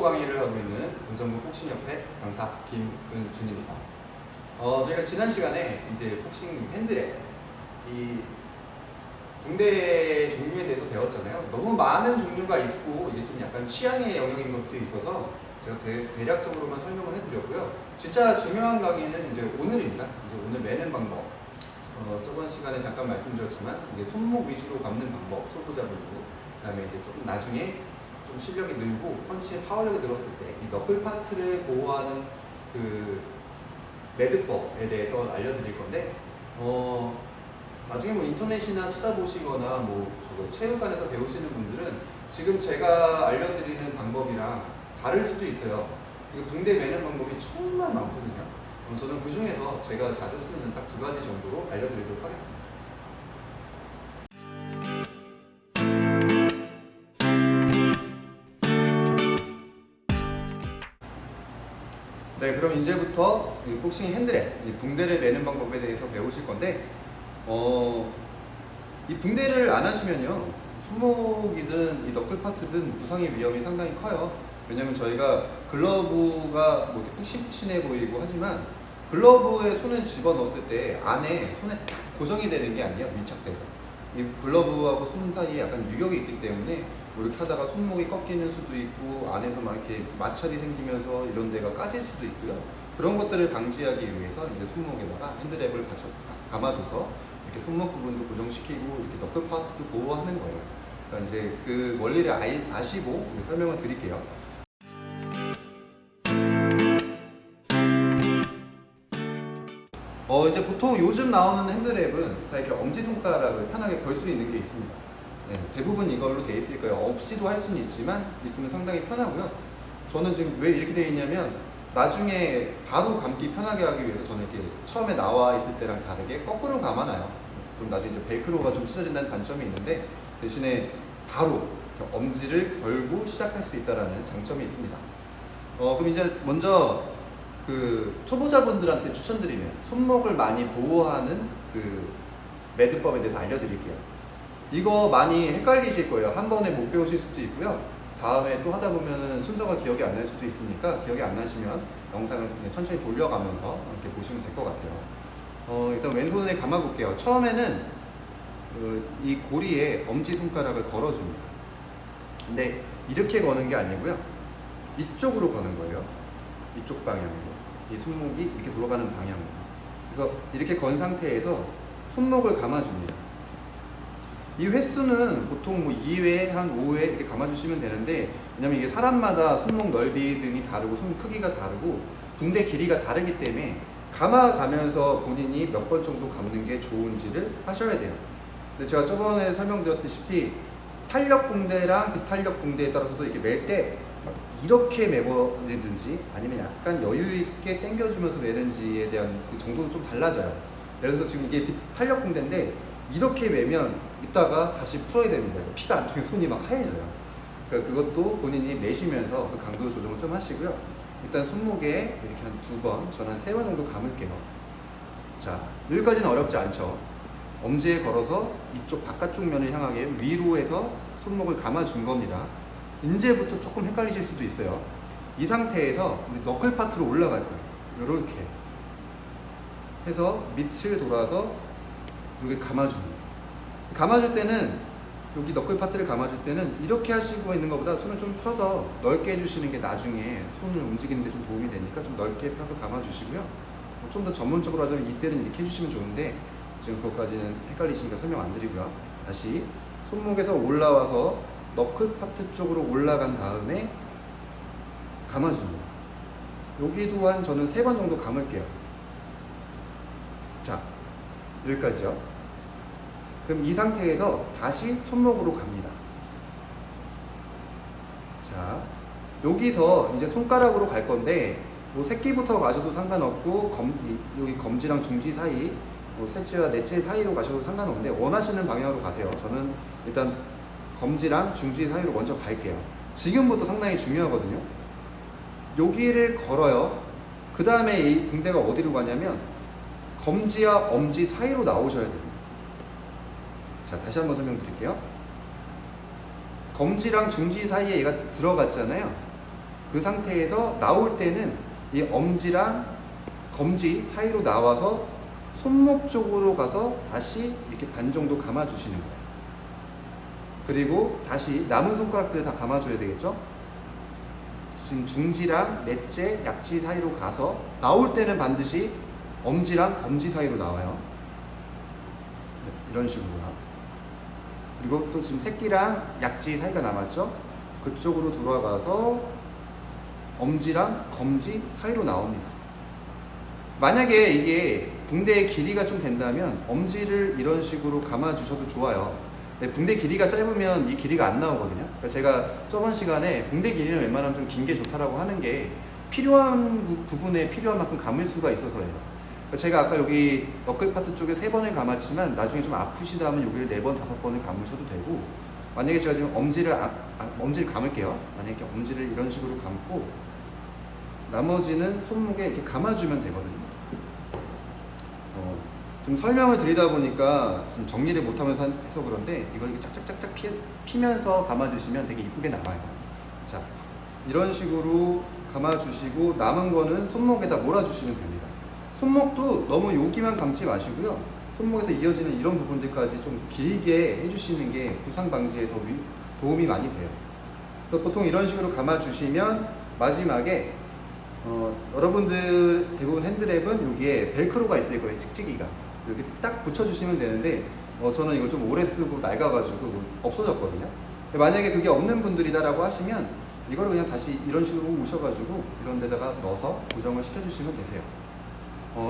기초 강의를 하고 있는 은정구 복싱협회 강사 김은준입니다. 저희가 지난 시간에 이제 복싱 핸드랩 이 붕대 종류에 대해서 배웠잖아요. 너무 많은 종류가 있고 이게 좀 약간 취향의 영역인 것도 있어서 제가 대략적으로만 설명을 해드렸고요. 진짜 중요한 강의는 이제 오늘입니다. 이제 오늘 매는 방법. 저번 시간에 잠깐 말씀드렸지만 이제 손목 위주로 감는 방법 초보자분도, 그다음에 이제 조금 나중에 좀 실력이 늘고 펀치의 파워력이 늘었을 때 이 너클 파트를 보호하는 그 매듭법에 대해서 알려드릴 건데, 나중에 뭐 인터넷이나 찾아보시거나 뭐 저거 체육관에서 배우시는 분들은 지금 제가 알려드리는 방법이랑 다를 수도 있어요. 이거 붕대 매는 방법이 정말 많거든요. 저는 그 중에서 제가 자주 쓰는 딱 2가지 정도로 알려드리도록 하겠습니다. 네, 그럼 이제부터 이 복싱 핸드랩, 이 붕대를 매는 방법에 대해서 배우실 건데, 이 붕대를 안 하시면요, 손목이든 이 너클 파트든 부상의 위험이 상당히 커요. 왜냐면 저희가 글러브가 뭐 이렇게 푹신푹신해 보이고 하지만 글러브에 손을 집어넣었을 때 안에 손에 딱 고정이 되는 게 아니에요. 밀착돼서 이 글러브하고 손 사이에 약간 유격이 있기 때문에 뭐 이렇게 하다가 손목이 꺾이는 수도 있고 안에서 막 이렇게 마찰이 생기면서 이런 데가 까질 수도 있고요. 그런 것들을 방지하기 위해서 이제 손목에다가 핸드랩을 감아줘서 이렇게 손목 부분도 고정시키고 이렇게 너클 파트도 보호하는 거예요. 그러니까 이제 그 원리를 아시고 설명을 드릴게요. 이제 보통 요즘 나오는 핸드랩은 다 이렇게 엄지손가락을 편하게 걸 수 있는 게 있습니다. 네, 대부분 이걸로 돼 있을 거예요. 없이도 할 수는 있지만 있으면 상당히 편하고요. 저는 지금 왜 이렇게 되어 있냐면 나중에 바로 감기 편하게 하기 위해서 저는 이렇게 처음에 나와 있을 때랑 다르게 거꾸로 감아놔요. 그럼 나중에 이제 벨크로가 좀 찢어진다는 단점이 있는데 대신에 바로 엄지를 걸고 시작할 수 있다는 장점이 있습니다. 그럼 이제 먼저 그 초보자분들한테 추천드리는 손목을 많이 보호하는 그 매듭법에 대해서 알려드릴게요. 이거 많이 헷갈리실 거예요. 한 번에 못 배우실 수도 있고요. 다음에 또 하다 보면은 순서가 기억이 안 날 수도 있으니까 기억이 안 나시면 영상을 그냥 천천히 돌려가면서 이렇게 보시면 될 것 같아요. 일단 왼손에 감아볼게요. 처음에는 이 고리에 엄지손가락을 걸어줍니다. 근데 이렇게 거는 게 아니고요. 이쪽으로 거는 거예요. 이쪽 방향으로. 이 손목이 이렇게 돌아가는 방향으로. 그래서 이렇게 건 상태에서 손목을 감아줍니다. 이 횟수는 보통 뭐 2회, 한 5회 이렇게 감아주시면 되는데, 왜냐면 이게 사람마다 손목 넓이 등이 다르고 손 크기가 다르고 붕대 길이가 다르기 때문에 감아가면서 본인이 몇 번 정도 감는 게 좋은지를 하셔야 돼요. 근데 제가 저번에 설명드렸다시피 탄력 붕대랑 비탄력 붕대에 따라서도 이렇게 맬 때 이렇게 매버리든지 아니면 약간 여유 있게 당겨주면서 매는지에 대한 그 정도는 좀 달라져요. 예를 들어서 지금 이게 탄력 붕대인데 이렇게 매면 이따가 다시 풀어야 됩니다. 피가 안 통해 손이 막 하얘져요. 그러니까 그것도 본인이 매시면서 그 강도 조정을 좀 하시고요. 일단 손목에 이렇게 한 2번, 저는 한 3번 정도 감을게요. 자, 여기까지는 어렵지 않죠. 엄지에 걸어서 이쪽 바깥쪽 면을 향하게 위로 해서 손목을 감아준 겁니다. 이제부터 조금 헷갈리실 수도 있어요. 이 상태에서 우리 너클 파트로 올라갈 거예요. 이렇게 해서 밑을 돌아서 여기 감아줍니다. 감아줄 때는 여기 너클 파트를 감아줄 때는 이렇게 하시고 있는 것보다 손을 좀 펴서 넓게 해주시는 게 나중에 손을 움직이는 데 좀 도움이 되니까 좀 넓게 펴서 감아주시고요. 좀 더 전문적으로 하자면 이때는 이렇게 해주시면 좋은데 지금 그것까지는 헷갈리시니까 설명 안 드리고요. 다시 손목에서 올라와서 너클 파트 쪽으로 올라간 다음에 감아줍니다. 여기도 한 저는 3번 정도 감을게요. 자, 여기까지요. 그럼 이 상태에서 다시 손목으로 갑니다. 자, 여기서 이제 손가락으로 갈 건데 뭐 새끼부터 가셔도 상관없고 여기 검지랑 중지 사이, 뭐 셋째와 넷째 사이로 가셔도 상관없는데 원하시는 방향으로 가세요. 저는 일단 검지랑 중지 사이로 먼저 갈게요. 지금부터 상당히 중요하거든요. 여기를 걸어요. 그 다음에 이 붕대가 어디로 가냐면 검지와 엄지 사이로 나오셔야 됩니다. 자, 다시 한번 설명드릴게요. 검지랑 중지 사이에 얘가 들어갔잖아요. 그 상태에서 나올 때는 이 엄지랑 검지 사이로 나와서 손목 쪽으로 가서 다시 이렇게 반 정도 감아주시는 거예요. 그리고 다시 남은 손가락들을 다 감아줘야 되겠죠? 지금 중지랑 넷째, 약지 사이로 가서 나올 때는 반드시 엄지랑 검지 사이로 나와요. 네, 이런 식으로요. 그리고 또 지금 새끼랑 약지 사이가 남았죠? 그쪽으로 돌아가서 엄지랑 검지 사이로 나옵니다. 만약에 이게 붕대의 길이가 좀 된다면 엄지를 이런 식으로 감아주셔도 좋아요. 네, 붕대 길이가 짧으면 이 길이가 안 나오거든요. 그러니까 제가 저번 시간에 붕대 길이는 웬만하면 좀 긴 게 좋다라고 하는 게 필요한 부분에 필요한 만큼 감을 수가 있어서예요. 그러니까 제가 아까 여기 너클 파트 쪽에 3번을 감았지만 나중에 좀 아프시다 하면 여기를 4번, 5번을 감으셔도 되고, 만약에 제가 지금 엄지를 감을게요. 만약에 엄지를 이런 식으로 감고 나머지는 손목에 이렇게 감아주면 되거든요. 좀 설명을 드리다 보니까 좀 정리를 못하면서 해서 그런데 이걸 이렇게 짝짝짝짝 피면서 감아주시면 되게 이쁘게 나와요. 자, 이런 식으로 감아주시고 남은 거는 손목에다 몰아주시면 됩니다. 손목도 너무 여기만 감지 마시고요. 손목에서 이어지는 이런 부분들까지 좀 길게 해주시는 게 부상 방지에 더 도움이 많이 돼요. 보통 이런 식으로 감아주시면 마지막에 여러분들 대부분 핸드랩은 여기에 벨크로가 있을 거예요. 찍찍이가 여기 딱 붙여주시면 되는데 저는 이거 좀 오래 쓰고 낡아가지고 없어졌거든요. 만약에 그게 없는 분들이다라고 하시면 이거를 그냥 다시 이런 식으로 오셔가지고 이런 데다가 넣어서 고정을 시켜주시면 되세요.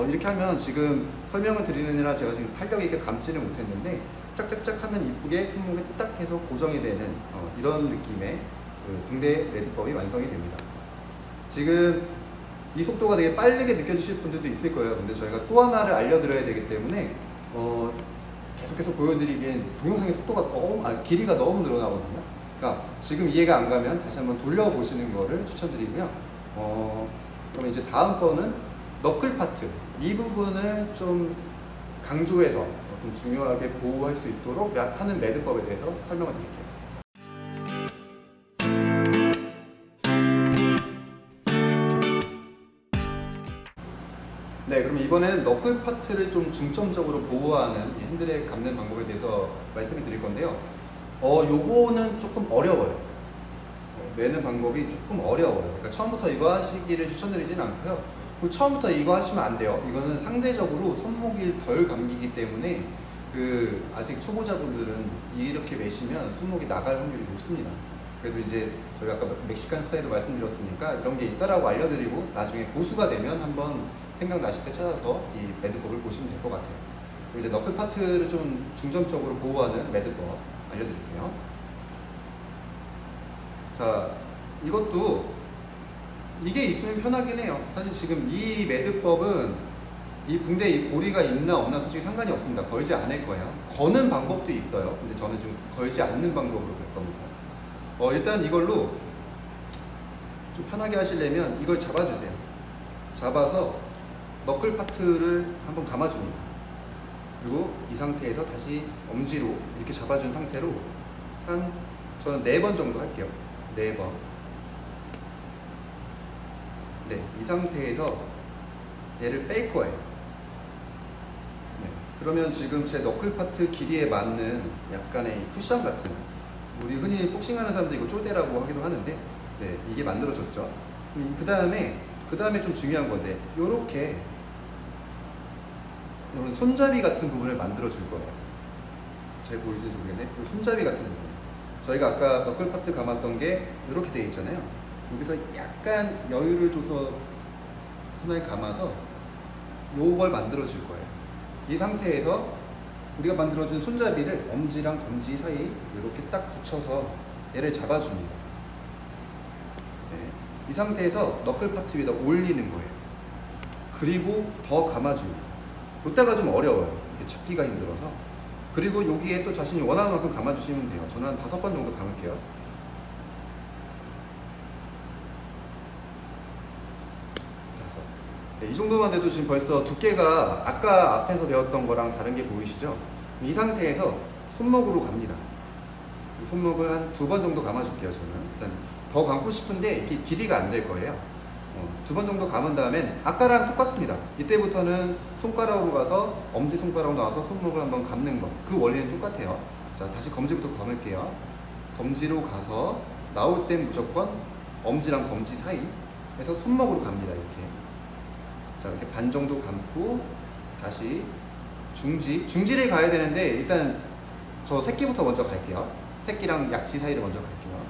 이렇게 하면 지금 설명을 드리느라 제가 지금 탄력 있게 감지를 못했는데 짝짝짝 하면 이쁘게 손목에 딱 해서 고정이 되는 이런 느낌의 붕대 매듭법이 완성이 됩니다. 지금 이 속도가 되게 빠르게 느껴지실 분들도 있을 거예요. 근데 저희가 또 하나를 알려드려야 되기 때문에 계속해서 보여드리기엔 동영상의 속도가 길이가 너무 늘어나거든요. 그러니까 지금 이해가 안 가면 다시 한번 돌려보시는 거를 추천드리고요. 그럼 이제 다음번은 너클 파트 이 부분을 좀 강조해서 좀 중요하게 보호할 수 있도록 하는 매듭법에 대해서 설명을 드릴게요. 네, 그럼 이번에는 너클 파트를 좀 중점적으로 보호하는 이 핸들에 감는 방법에 대해서 말씀을 드릴 건데요. 요거는 조금 어려워요. 매는 방법이 조금 어려워요. 그러니까 처음부터 이거 하시기를 추천드리지는 않고요. 처음부터 이거 하시면 안 돼요. 이거는 상대적으로 손목이 덜 감기기 때문에 아직 초보자분들은 이렇게 매시면 손목이 나갈 확률이 높습니다. 그래도 이제 저희가 아까 멕시칸 스타일도 말씀드렸으니까 이런 게 있다라고 알려드리고 나중에 고수가 되면 한번 생각나실 때 찾아서 이 매듭법을 보시면 될 것 같아요. 그리고 이제 너클 파트를 좀 중점적으로 보호하는 매듭법 알려드릴게요. 자, 이것도 이게 있으면 편하긴 해요. 사실 지금 이 매듭법은 이 붕대에 이 고리가 있나 없나 솔직히 상관이 없습니다. 걸지 않을 거예요. 거는 방법도 있어요. 근데 저는 좀 걸지 않는 방법으로 갈 겁니다. 일단 이걸로 좀 편하게 하시려면 이걸 잡아주세요. 잡아서 너클 파트를 한번 감아줍니다. 그리고 이 상태에서 다시 엄지로 이렇게 잡아준 상태로 저는 4번 정도 할게요. 4번. 네, 이 상태에서 얘를 뺄 거예요. 네, 그러면 지금 제 너클 파트 길이에 맞는 약간의 쿠션 같은, 우리 흔히 복싱하는 사람들 이거 쫄대라고 하기도 하는데, 네, 이게 만들어졌죠. 그 다음에 좀 중요한 건데, 요렇게 여러분 손잡이 같은 부분을 만들어 줄 거예요. 잘 보이시는지 모르겠네. 손잡이 같은 부분. 저희가 아까 너클 파트 감았던 게 이렇게 되어 있잖아요. 여기서 약간 여유를 줘서 손을 감아서 요걸 만들어 줄 거예요. 이 상태에서 우리가 만들어준 손잡이를 엄지랑 검지 사이 이렇게 딱 붙여서 얘를 잡아줍니다. 네. 이 상태에서 너클 파트 위에다 올리는 거예요. 그리고 더 감아줍니다. 이때가 좀 어려워요. 이렇게 잡기가 힘들어서. 그리고 여기에 또 자신이 원하는 만큼 감아주시면 돼요. 저는 한 5번 정도 감을게요. 네, 이 정도만 돼도 지금 벌써 두께가 아까 앞에서 배웠던 거랑 다른 게 보이시죠? 이 상태에서 손목으로 갑니다. 손목을 한 2번 정도 감아줄게요. 저는 일단 더 감고 싶은데 이게 길이가 안 될 거예요. 두 번 정도 감은 다음엔 아까랑 똑같습니다. 이때부터는 손가락으로 가서 엄지손가락으로 나와서 손목을 한번 감는 거. 그 원리는 똑같아요. 자, 다시 검지부터 감을게요. 검지로 가서 나올 땐 무조건 엄지랑 검지 사이에서 손목으로 갑니다. 이렇게. 자, 이렇게 반 정도 감고 다시 중지를 가야 되는데 일단 저 새끼부터 먼저 갈게요. 새끼랑 약지 사이를 먼저 갈게요.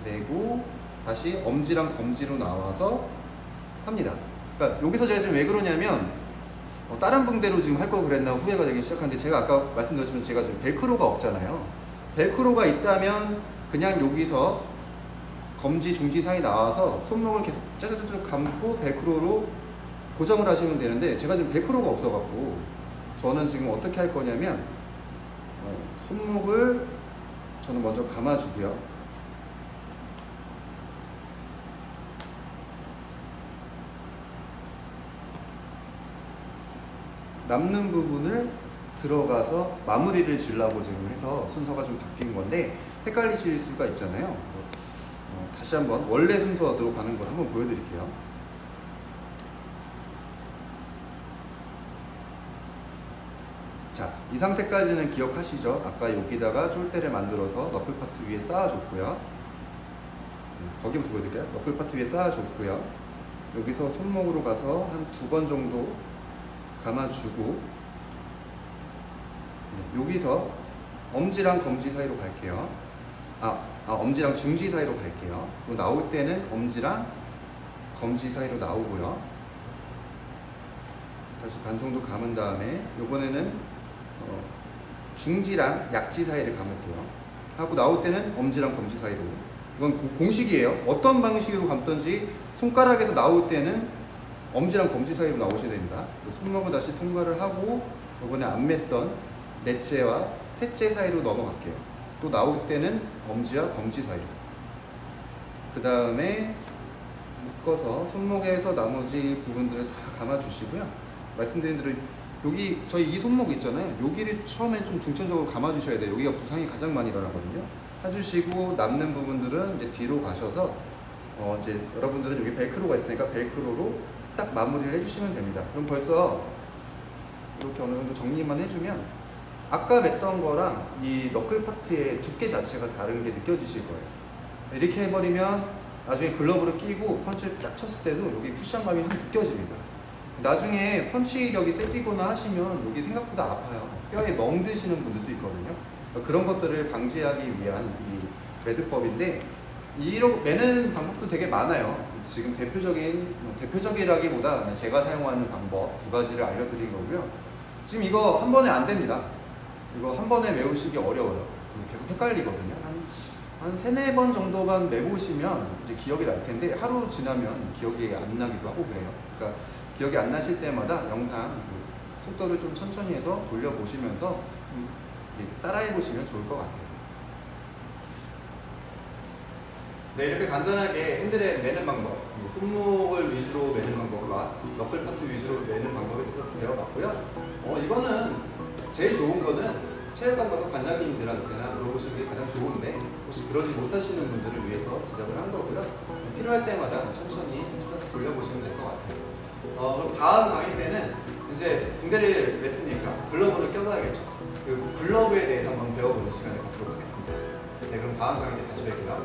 내고 다시 엄지랑 검지로 나와서 합니다. 그러니까 여기서 제가 지금 왜 그러냐면 다른 붕대로 지금 할 걸 그랬나 후회가 되기 시작하는데 제가 아까 말씀드렸지만 제가 지금 벨크로가 없잖아요. 벨크로가 있다면 그냥 여기서 검지 중지 사이 나와서 손목을 계속 짜자자자 감고 벨크로로 고정을 하시면 되는데 제가 지금 벨크로가 없어갖고 저는 지금 어떻게 할 거냐면 손목을 저는 먼저 감아주고요. 남는 부분을 들어가서 마무리를 지으려고 지금 해서 순서가 좀 바뀐 건데 헷갈리실 수가 있잖아요. 다시 한번 원래 순서대로 가는 걸 한번 보여드릴게요. 자, 이 상태까지는 기억하시죠? 아까 여기다가 쫄대를 만들어서 너클 파트 위에 쌓아줬고요. 거기부터 보여드릴게요. 너클 파트 위에 쌓아줬고요. 여기서 손목으로 가서 한 2번 정도 감아주고 여기서 엄지랑 검지 사이로 갈게요. 엄지랑 중지 사이로 갈게요. 그리고 나올 때는 엄지랑 검지 사이로 나오고요. 다시 반 정도 감은 다음에 이번에는 중지랑 약지 사이를 감을게요. 하고 나올 때는 엄지랑 검지 사이로. 이건 공식이에요. 어떤 방식으로 감든지 손가락에서 나올 때는 엄지랑 검지 사이로 나오셔야 됩니다. 손목을 다시 통과를 하고 이번에 안 맸던 넷째와 셋째 사이로 넘어갈게요. 또 나올 때는 엄지와 검지 사이로. 그 다음에 묶어서 손목에서 나머지 부분들을 다 감아주시고요. 말씀드린 대로 여기 저희 이 손목 있잖아요. 여기를 처음에 좀 중점적으로 감아주셔야 돼요. 여기가 부상이 가장 많이 일어나거든요. 해주시고 남는 부분들은 이제 뒤로 가셔서 이제 여러분들은 여기 벨크로가 있으니까 벨크로로 딱 마무리를 해주시면 됩니다. 그럼 벌써 이렇게 어느 정도 정리만 해주면 아까 맸던 거랑 이 너클 파트의 두께 자체가 다른 게 느껴지실 거예요. 이렇게 해버리면 나중에 글러브를 끼고 펀치를 딱 쳤을 때도 여기 쿠션감이 확 느껴집니다. 나중에 펀치력이 세지거나 하시면 여기 생각보다 아파요. 뼈에 멍드시는 분들도 있거든요. 그런 것들을 방지하기 위한 이 매듭법인데 이런 매는 방법도 되게 많아요. 지금 대표적이라기보다 제가 사용하는 방법 2가지를 알려드린 거고요. 지금 이거 한 번에 안 됩니다. 이거 한 번에 외우시기 어려워요. 계속 헷갈리거든요. 한 3, 4번 정도만 외우시면 이제 기억이 날 텐데 하루 지나면 기억이 안 나기도 하고 그래요. 그러니까 기억이 안 나실 때마다 영상 속도를 좀 천천히 해서 돌려보시면서 좀 따라해 보시면 좋을 것 같아요. 네, 이렇게 간단하게 핸들에 매는 방법, 손목을 위주로 매는 방법과 너클 파트 위주로 매는 방법에 대해서 배워봤고요. 이거는 제일 좋은 거는 체육관 가서 관장님들한테나 물어보시는 게 가장 좋은데 혹시 그러지 못하시는 분들을 위해서 제작을 한 거고요. 필요할 때마다 천천히 찾아서 돌려보시면 될 것 같아요. 그럼 다음 강의 때는 이제 붕대를 맸으니까 글러브를 껴봐야겠죠. 그 글러브에 대해서 한번 배워보는 시간을 갖도록 하겠습니다. 네, 그럼 다음 강의 때 다시 뵐게요.